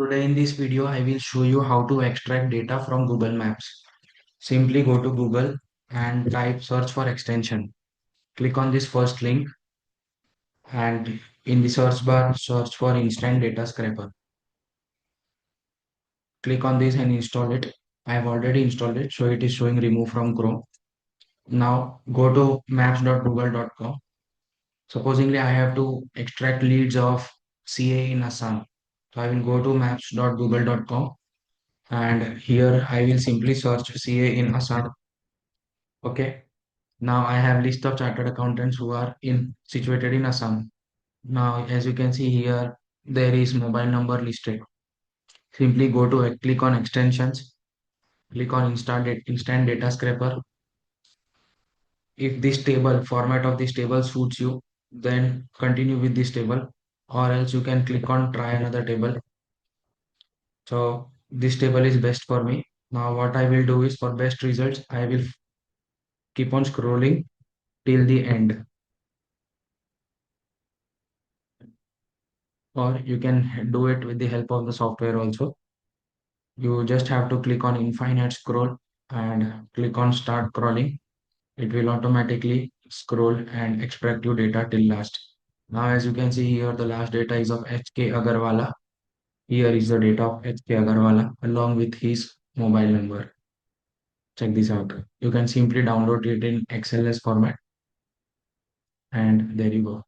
Today in this video, I will show you how to extract data from Google Maps. Simply go to Google and type search for extension. Click on this first link and in the search bar, search for instant data scraper. Click on this and install it. I have already installed it, so it is showing remove from Chrome. Now go to maps.google.com. Supposingly, I have to extract leads of CA in Assam. So I will go to maps.google.com and here I will simply search CA in Assam. Okay. Now I have list of chartered accountants who are in situated in Assam. Now, as you can see here, there is mobile number listed. Simply go to click on extensions, click on instant data scraper. If this table format of this table suits you, then continue with this table, or else you can click on try another table. So this table is best for me. Now what I will do is for best results, I will keep on scrolling till the end, or you can do it with the help of the software also. You just have to click on infinite scroll and click on start crawling. It will automatically scroll and extract your data till last. Now, as you can see here, the last data is of HK Agarwala. Here is the data of HK Agarwala along with his mobile number. Check this out. You can simply download it in XLS format and there you go.